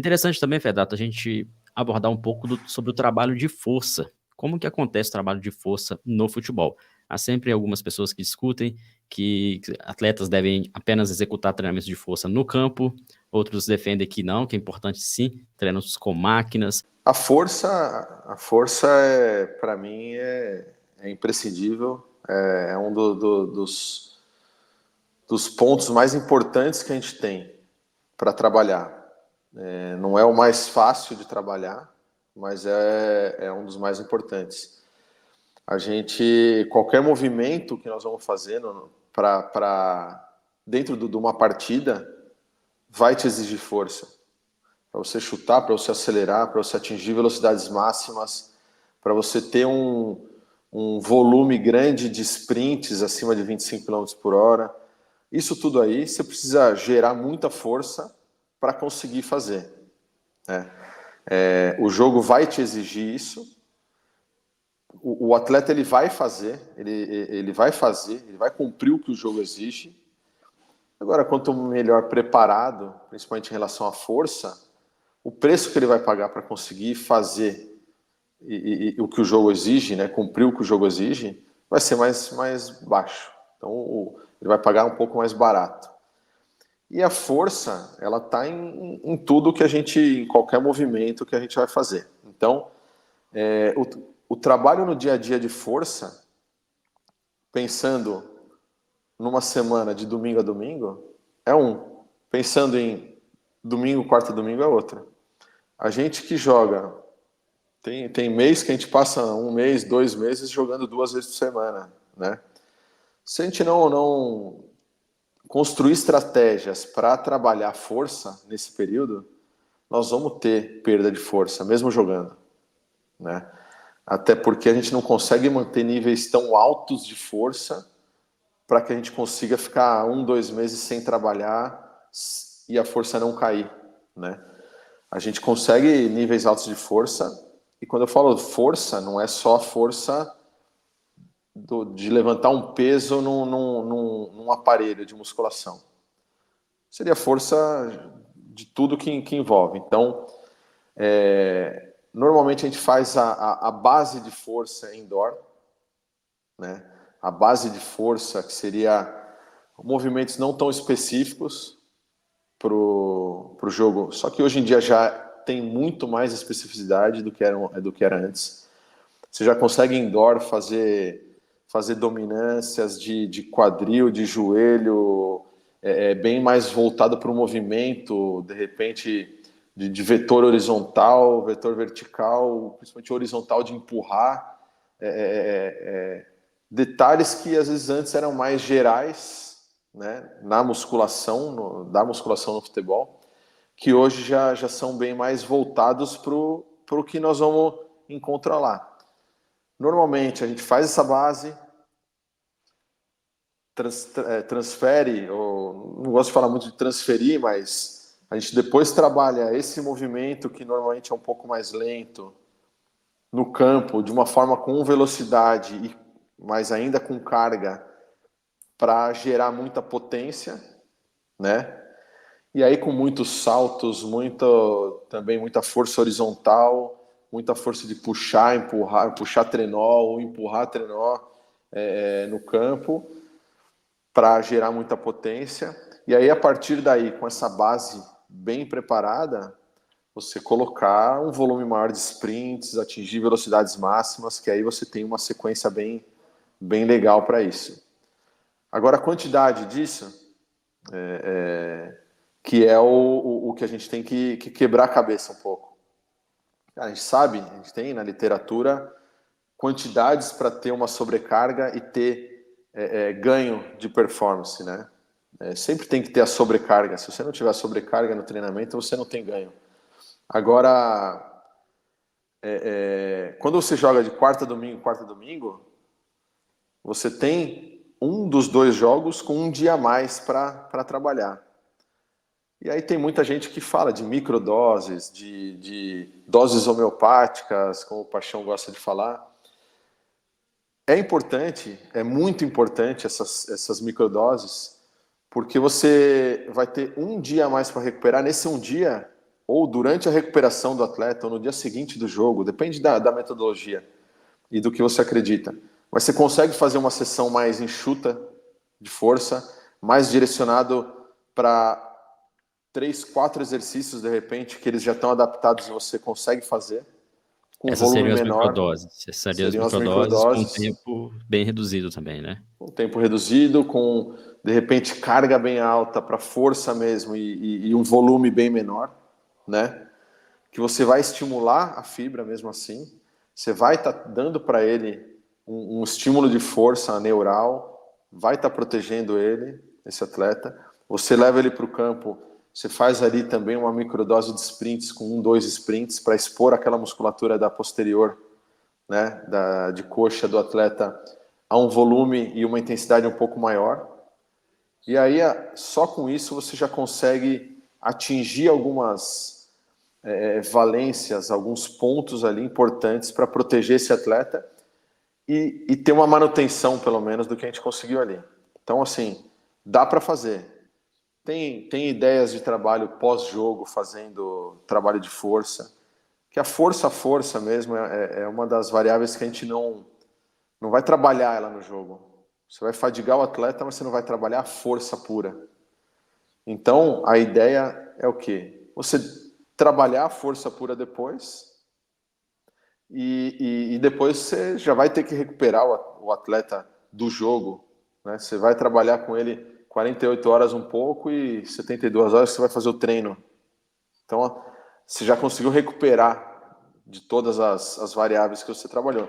Interessante também, Fedato, a gente abordar um pouco sobre o trabalho de força. Como que acontece o trabalho de força no futebol? Há sempre algumas pessoas que discutem que atletas devem apenas executar treinamentos de força no campo, outros defendem que não, que é importante sim, treinos com máquinas. A força para mim, é imprescindível. É um dos pontos mais importantes que a gente tem para trabalhar. Não é o mais fácil de trabalhar, mas é um dos mais importantes. Qualquer movimento que nós vamos fazendo dentro de uma partida vai te exigir força. Para você chutar, para você acelerar, para você atingir velocidades máximas, para você ter um volume grande de sprints acima de 25 km por hora. Isso tudo aí, você precisa gerar muita força para conseguir fazer, né? O jogo vai te exigir isso. O atleta ele vai fazer, ele vai cumprir o que o jogo exige. Agora, quanto melhor preparado, principalmente em relação à força, o preço que ele vai pagar para conseguir fazer o que o jogo exige, né, cumprir o que o jogo exige, vai ser mais baixo. Então, ele vai pagar um pouco mais barato. E a força, ela está em tudo que em qualquer movimento que a gente vai fazer. Então, o trabalho no dia a dia de força, pensando numa semana de domingo a domingo, é um. Pensando em domingo, quarta e domingo é outra. A gente que joga, tem mês que a gente passa 1 mês, 2 meses jogando 2 vezes por semana, né? Se a gente não construir estratégias para trabalhar força nesse período, nós vamos ter perda de força, mesmo jogando, né? Até porque a gente não consegue manter níveis tão altos de força para que a gente consiga ficar 1, 2 meses sem trabalhar e a força não cair, né? A gente consegue níveis altos de força, e quando eu falo força, não é só a força de levantar um peso num aparelho de musculação. Seria força de tudo que envolve. Então, normalmente a gente faz a base de força indoor, né? A base de força, que seria movimentos não tão específicos para o jogo. Só que hoje em dia já tem muito mais especificidade do que era antes. Você já consegue indoor fazer dominâncias de quadril, de joelho, bem mais voltado para o movimento, de repente, de vetor horizontal, vetor vertical, principalmente horizontal de empurrar. Detalhes que às vezes antes eram mais gerais, né, da musculação no futebol, que hoje já são bem mais voltados para o que nós vamos encontrar lá. Normalmente a gente faz essa base, transfere, ou não gosto de falar muito de transferir, mas a gente depois trabalha esse movimento que normalmente é um pouco mais lento no campo, de uma forma com velocidade, mas ainda com carga, para gerar muita potência, né? E aí com muitos saltos, também muita força horizontal, muita força de puxar, empurrar, puxar trenó ou empurrar trenó no campo, para gerar muita potência. E aí, a partir daí, com essa base bem preparada, você colocar um volume maior de sprints, atingir velocidades máximas, que aí você tem uma sequência bem legal para isso. Agora, a quantidade disso, que é o que a gente tem que quebrar a cabeça um pouco. A gente sabe, a gente tem na literatura quantidades para ter uma sobrecarga e ter ganho de performance, né? Sempre tem que ter a sobrecarga. Se você não tiver sobrecarga no treinamento, você não tem ganho. Agora, quando você joga de quarta a domingo, você tem um dos 2 jogos com um dia a mais para trabalhar. E aí tem muita gente que fala de microdoses, de doses homeopáticas, como o Paixão gosta de falar. É importante, é muito importante essas microdoses, porque você vai ter um dia a mais para recuperar. Nesse um dia, ou durante a recuperação do atleta, ou no dia seguinte do jogo, depende da metodologia e do que você acredita. Mas você consegue fazer uma sessão mais enxuta de força, mais direcionado para 3, 4 exercícios, de repente, que eles já estão adaptados e você consegue fazer, com um Essas volume seriam as menor. microdoses. Essas seriam as Seriam as microdoses com microdoses, tempo bem reduzido também, né? com tempo reduzido, com, de repente, carga bem alta para força mesmo e um volume bem menor, né? Que você vai estimular a fibra mesmo assim, você vai estar dando para ele um estímulo de força neural, vai estar protegendo ele, esse atleta. Você leva ele para o campo, você faz ali também uma microdose de sprints, com 1, 2 sprints, para expor aquela musculatura da posterior, né, de coxa do atleta a um volume e uma intensidade um pouco maior. E aí, só com isso, você já consegue atingir algumas valências, alguns pontos ali importantes para proteger esse atleta e ter uma manutenção, pelo menos, do que a gente conseguiu ali. Então, assim, dá para fazer. Tem ideias de trabalho pós-jogo, fazendo trabalho de força, que a força mesmo é uma das variáveis que a gente não vai trabalhar ela no jogo. Você vai fadigar o atleta, mas você não vai trabalhar a força pura. Então, a ideia é o quê? Você trabalhar a força pura depois e depois você já vai ter que recuperar o atleta do jogo, né? Você vai trabalhar com ele 48 horas um pouco e 72 horas você vai fazer o treino. Então, você já conseguiu recuperar de todas as variáveis que você trabalhou.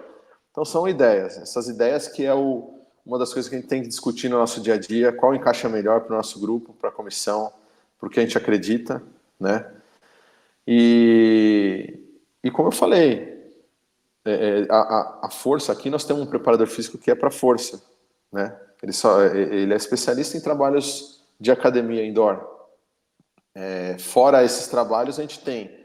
Então, são ideias. Essas ideias que é uma das coisas que a gente tem que discutir no nosso dia a dia, qual encaixa melhor para o nosso grupo, para a comissão, para o que a gente acredita, né? E como eu falei, a força aqui, nós temos um preparador físico que é para força, né? Ele é especialista em trabalhos de academia indoor. Fora esses trabalhos, a gente tem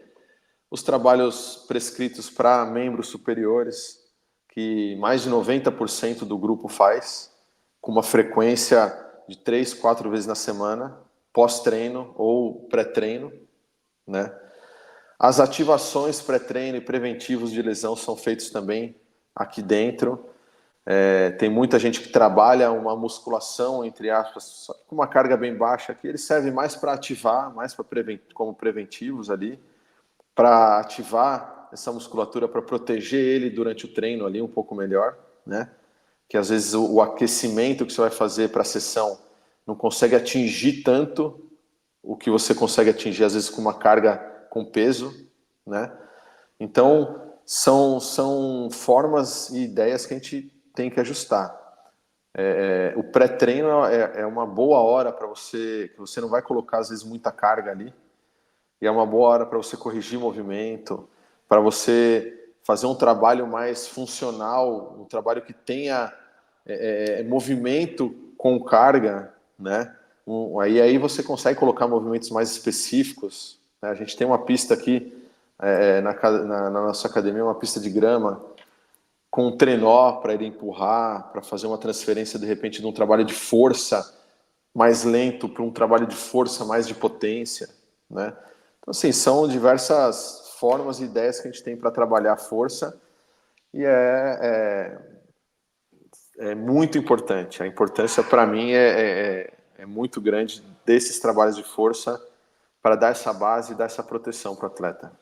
os trabalhos prescritos para membros superiores, que mais de 90% do grupo faz, com uma frequência de 3, 4 vezes na semana, pós-treino ou pré-treino, né? As ativações pré-treino e preventivos de lesão são feitos também aqui dentro. Tem muita gente que trabalha uma musculação, entre aspas, só com uma carga bem baixa, que ele serve mais para ativar, mais como preventivos ali, para ativar essa musculatura, para proteger ele durante o treino ali um pouco melhor, né? Que às vezes o aquecimento que você vai fazer para a sessão não consegue atingir tanto o que você consegue atingir às vezes com uma carga com peso, né? Então são formas e ideias que a gente tem que ajustar. O pré-treino é uma boa hora para você, que você não vai colocar às vezes muita carga ali, e é uma boa hora para você corrigir movimento, para você fazer um trabalho mais funcional, um trabalho que tenha movimento com carga, né? Aí você consegue colocar movimentos mais específicos, né? A gente tem uma pista aqui na nossa academia, uma pista de grama, com um trenó para ele empurrar, para fazer uma transferência, de repente, de um trabalho de força mais lento para um trabalho de força mais de potência, né? Então, assim, são diversas formas e ideias que a gente tem para trabalhar a força e é muito importante. A importância, para mim, é muito grande desses trabalhos de força para dar essa base e dar essa proteção para o atleta.